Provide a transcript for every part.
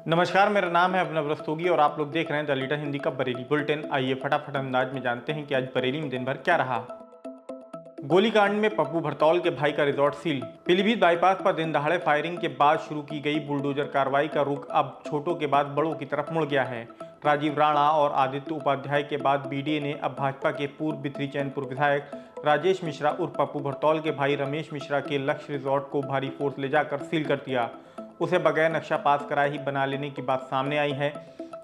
नमस्कार, मेरा नाम है अभिनव रस्तोगी और आप लोग देख रहे हैं द लीडर हिंदी का बरेली बुलेटिन। आइए फटाफट अंदाज में जानते हैं कि आज बरेली में दिन भर क्या रहा। गोलीकांड में पप्पू भरतौल के भाई का रिजॉर्ट सील। पीलीभीत बाईपास पर दिन दहाड़े फायरिंग के बाद शुरू की गई बुलडोजर कार्रवाई का रुख अब छोटों के बाद बड़ों की तरफ मुड़ गया है। राजीव राणा और आदित्य उपाध्याय के बाद बीडीए ने अब भाजपा के पूर्व बिथरी चैनपुर विधायक राजेश मिश्रा उर्फ पप्पू भरतौल के भाई रमेश मिश्रा के लक्ष्य रिजॉर्ट को भारी फोर्स ले जाकर सील कर दिया। उसे बगैर नक्शा पास कराए ही बना लेने की बात सामने आई है।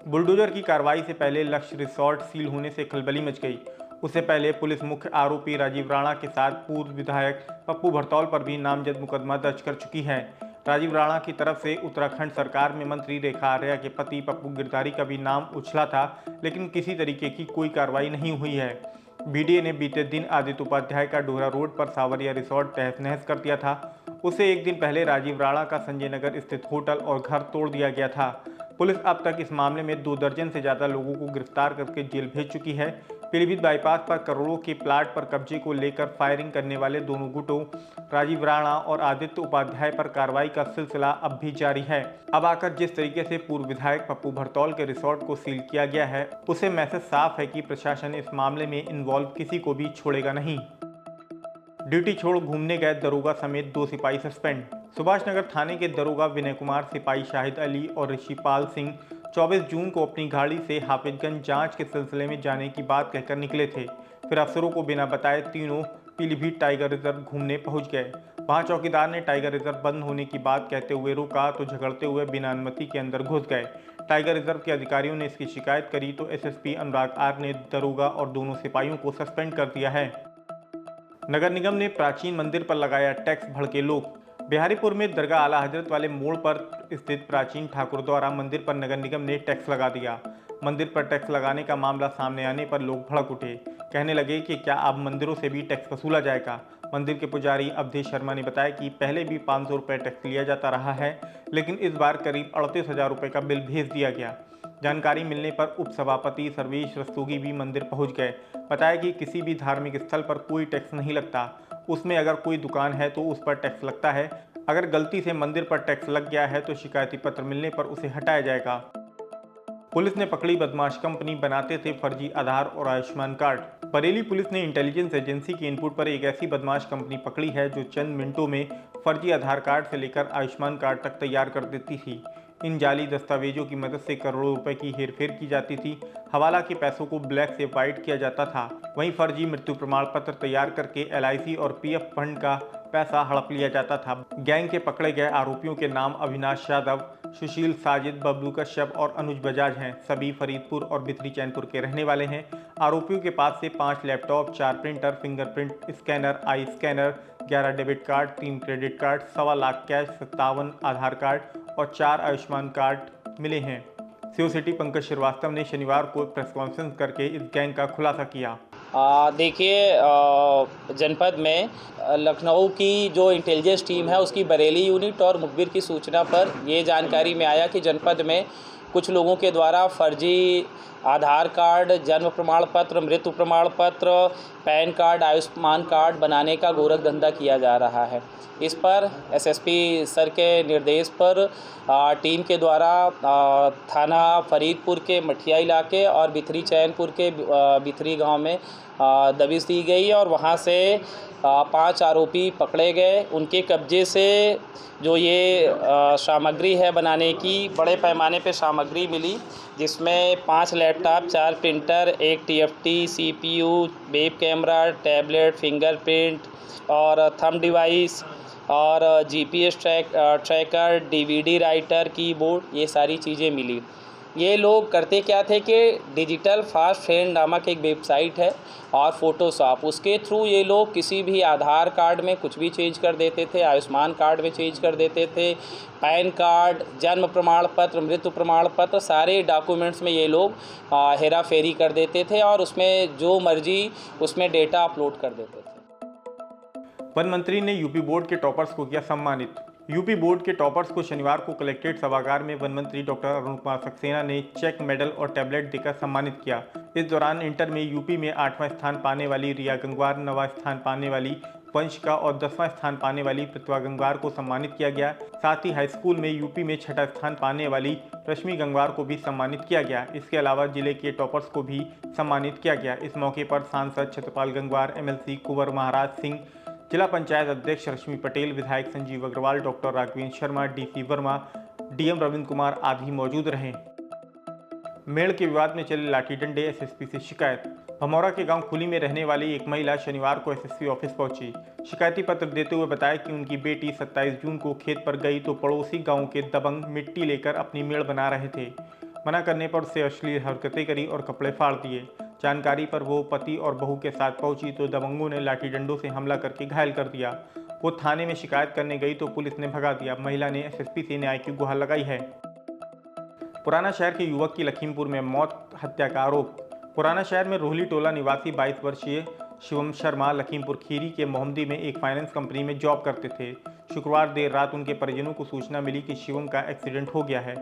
बुलडोजर की कार्रवाई से पहले लक्ष्य रिसोर्ट सील होने से खलबली मच गई। उससे पहले पुलिस मुख्य आरोपी राजीव राणा के साथ पूर्व विधायक पप्पू भरतौल पर भी नामजद मुकदमा दर्ज कर चुकी है। राजीव राणा की तरफ से उत्तराखंड सरकार में मंत्री रेखा आर्या के पति पप्पू गिरधारी का भी नाम उछला था, लेकिन किसी तरीके की कोई कार्रवाई नहीं हुई है। बीडीए ने बीते दिन आदित्य उपाध्याय का डोहरा रोड पर सावरिया रिसोर्ट तहस नहस कर दिया था। उससे एक दिन पहले राजीव राणा का संजय नगर स्थित होटल और घर तोड़ दिया गया था। पुलिस अब तक इस मामले में 2 दर्जन से ज़्यादा लोगों को गिरफ्तार करके जेल भेज चुकी है। पीलीभीत बाईपास पर करोड़ों के प्लाट पर कब्जे को लेकर फायरिंग करने वाले दोनों गुटों राजीव राणा और आदित्य उपाध्याय पर कार्रवाई का सिलसिला अब भी जारी है। अब आकर जिस तरीके से पूर्व विधायक पप्पू भरतौल के रिसोर्ट को सील किया गया है, उससे मैसेज साफ है कि प्रशासन इस मामले में इन्वॉल्व किसी को भी छोड़ेगा नहीं। ड्यूटी छोड़ घूमने गए दरोगा समेत 2 सिपाही सस्पेंड। सुभाष नगर थाने के दरोगा विनय कुमार, सिपाही शाहिद अली और ऋषिपाल सिंह 24 जून को अपनी गाड़ी से हाफिजगंज जांच के सिलसिले में जाने की बात कहकर निकले थे। फिर अफसरों को बिना बताए तीनों पीलीभीत टाइगर रिजर्व घूमने पहुंच गए। वहां चौकीदार ने टाइगर रिजर्व बंद होने की बात कहते हुए रोका तो झगड़ते हुए बिना अनुमति के अंदर घुस गए। टाइगर रिजर्व के अधिकारियों ने इसकी शिकायत करी तो एसएसपी अनुराग आर ने दरोगा और दोनों सिपाहियों को सस्पेंड कर दिया है। नगर निगम ने प्राचीन मंदिर पर लगाया टैक्स, भड़के लोग। बिहारीपुर में दरगाह आला हजरत वाले मोड़ पर स्थित प्राचीन ठाकुर द्वारा मंदिर पर नगर निगम ने टैक्स लगा दिया। मंदिर पर टैक्स लगाने का मामला सामने आने पर लोग भड़क उठे। कहने लगे कि क्या अब मंदिरों से भी टैक्स वसूला जाएगा। मंदिर के पुजारी अवधेश शर्मा ने बताया कि पहले भी 500 रुपये टैक्स लिया जाता रहा है, लेकिन इस बार करीब 38,000 रुपये का बिल भेज दिया गया। जानकारी मिलने पर उप सभापति सर्वेश रस्तोगी भी मंदिर पहुंच गए। बताया कि किसी भी धार्मिक स्थल पर कोई टैक्स नहीं लगता, उसमें अगर कोई दुकान है तो उस पर टैक्स लगता है। अगर गलती से मंदिर पर टैक्स लग गया है तो शिकायती पत्र मिलने पर उसे हटाया जाएगा। पुलिस ने पकड़ी बदमाश कंपनी, बनाते थे फर्जी आधार और आयुष्मान कार्ड। बरेली पुलिस ने इंटेलिजेंस एजेंसी की इनपुट पर एक ऐसी बदमाश कंपनी पकड़ी है जो चंद मिनटों में फर्जी आधार कार्ड से लेकर आयुष्मान कार्ड तक तैयार कर देती थी। इन जाली दस्तावेजों की मदद से करोड़ों रुपए की हेरफेर की जाती थी। हवाला के पैसों को ब्लैक से वाइट किया जाता था। वहीं फर्जी मृत्यु प्रमाण पत्र तैयार करके एलआईसी और पीएफ फंड का पैसा हड़प लिया जाता था। गैंग के पकड़े गए आरोपियों के नाम अविनाश यादव, सुशील, साजिद, बबलू कश्यप और अनुज बजाज हैं। सभी फरीदपुर और बिथरी चैनपुर के रहने वाले हैं। आरोपियों के पास से 5 laptop, 4 printer, fingerprint scanner, eye scanner, 11 debit card, 3 credit card, 1.25 lakh cash, 57 Aadhaar card और 4 आयुष्मान कार्ड मिले हैं। सीओ सिटी पंकज श्रीवास्तव ने शनिवार को प्रेस कॉन्फ्रेंस करके इस गैंग का खुलासा किया। देखिए, जनपद में लखनऊ की जो इंटेलिजेंस टीम है उसकी बरेली यूनिट और मुखबिर की सूचना पर ये जानकारी में आया कि जनपद में कुछ लोगों के द्वारा फर्जी आधार कार्ड, जन्म प्रमाण पत्र, मृत्यु प्रमाण पत्र, पैन कार्ड, आयुष्मान कार्ड बनाने का गोरख धंधा किया जा रहा है। इस पर एसएसपी सर के निर्देश पर टीम के द्वारा थाना फरीदपुर के मठिया इलाके और बिथरी चैनपुर के बिथरी गांव में दबिश दी गई और वहां से 5 आरोपी पकड़े गए। उनके कब्जे से जो ये सामग्री है बनाने की, बड़े पैमाने पे सामग्री मिली, जिसमें 5 laptop, 4 printer, 1 TFT, CPU, web camera, tablet, fingerprint और थंब डिवाइस और GPS tracker, DVD writer, keyboard, ये सारी चीज़ें मिली। ये लोग करते क्या थे कि डिजिटल फास्ट फ्रेंड नामक एक वेबसाइट है और फ़ोटोशॉप, उसके थ्रू ये लोग किसी भी आधार कार्ड में कुछ भी चेंज कर देते थे, आयुष्मान कार्ड में चेंज कर देते थे, पैन कार्ड, जन्म प्रमाण पत्र, मृत्यु प्रमाण पत्र, सारे डॉक्यूमेंट्स में ये लोग हेरा फेरी कर देते थे और उसमें जो मर्जी उसमें डेटा अपलोड कर देते थे। वन मंत्री ने यूपी बोर्ड के टॉपर्स को किया सम्मानित। यूपी बोर्ड के टॉपर्स को शनिवार को कलेक्ट्रेट सभागार में वन मंत्री डॉक्टर अरुण कुमार सक्सेना ने चेक, मेडल और टैबलेट देकर सम्मानित किया। इस दौरान इंटर में यूपी में 8वां स्थान पाने वाली रिया गंगवार, 9वां स्थान पाने वाली वंश का और 10वां स्थान पाने वाली प्रतिभा गंगवार को सम्मानित किया गया। साथ ही हाई स्कूल में यूपी में 6ठा स्थान पाने वाली रश्मि गंगवार को भी सम्मानित किया गया। इसके अलावा जिले के टॉपर्स को भी सम्मानित किया गया। इस मौके पर सांसद छत्रपाल गंगवार, एमएलसी कुंवर महाराज सिंह, जिला पंचायत अध्यक्ष रश्मि पटेल, विधायक Sanjeev Agarwal, doctor Raghavendra Sharma, DC Verma, DM Ravindra Kumar आदि मौजूद रहे। मेड़ के विवाद में चले लाठी डंडे, एसएसपी से शिकायत। भमौरा के गांव खुली में रहने वाली एक महिला शनिवार को एसएसपी ऑफिस पहुंची। शिकायती पत्र देते हुए बताया कि उनकी बेटी 27 जून को खेत पर गई तो पड़ोसी गांव के दबंग मिट्टी लेकर अपनी मेड़ बना रहे थे। मना करने पर उससे अश्लील हरकतें करी और कपड़े फाड़ दिए। जानकारी पर वो पति और बहू के साथ पहुंची तो दबंगों ने लाठी डंडों से हमला करके घायल कर दिया। वो थाने में शिकायत करने गई तो पुलिस ने भगा दिया। महिला ने एसएसपी से न्याय की गुहार लगाई है। पुराना शहर के युवक की लखीमपुर में मौत हत्या का आरोप। पुराना शहर में रोहली टोला निवासी 22 वर्षीय शिवम शर्मा लखीमपुर खीरी के मोहम्मदी में एक फाइनेंस कंपनी में जॉब करते थे। शुक्रवार देर रात उनके परिजनों को सूचना मिली कि शिवम का एक्सीडेंट हो गया है।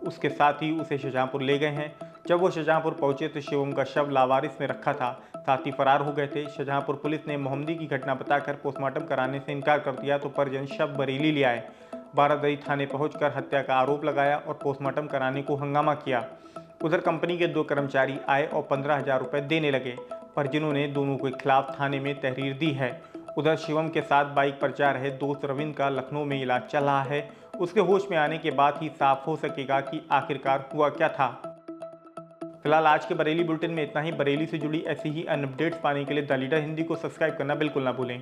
उसके साथ ही उसे शाहजहांपुर ले गए हैं। जब वो शाहजहांपुर पहुंचे तो शिवम का शव लावारिस में रखा था, साथ ही फरार हो गए थे। शाहजहांपुर पुलिस ने मोहम्मदी की घटना बताकर पोस्टमार्टम कराने से इनकार कर दिया तो परिजन शव बरेली ले आए। बारादरी थाने पहुंचकर हत्या का आरोप लगाया और पोस्टमार्टम कराने को हंगामा किया। उधर कंपनी के 2 कर्मचारी आए और 15,000 रुपये देने लगे। परिजनों ने दोनों के खिलाफ थाने में तहरीर दी है। उधर शिवम के साथ बाइक पर जा रहे दोस्त रविंद्र का लखनऊ में इलाज चल रहा है। उसके होश में आने के बाद ही साफ हो सकेगा कि आखिरकार हुआ क्या था। फिलहाल आज के बरेली बुलेटिन में इतना ही। बरेली से जुड़ी ऐसी ही अन्य अपडेट्स पाने के लिए द लीडर हिंदी को सब्सक्राइब करना बिल्कुल ना भूलें।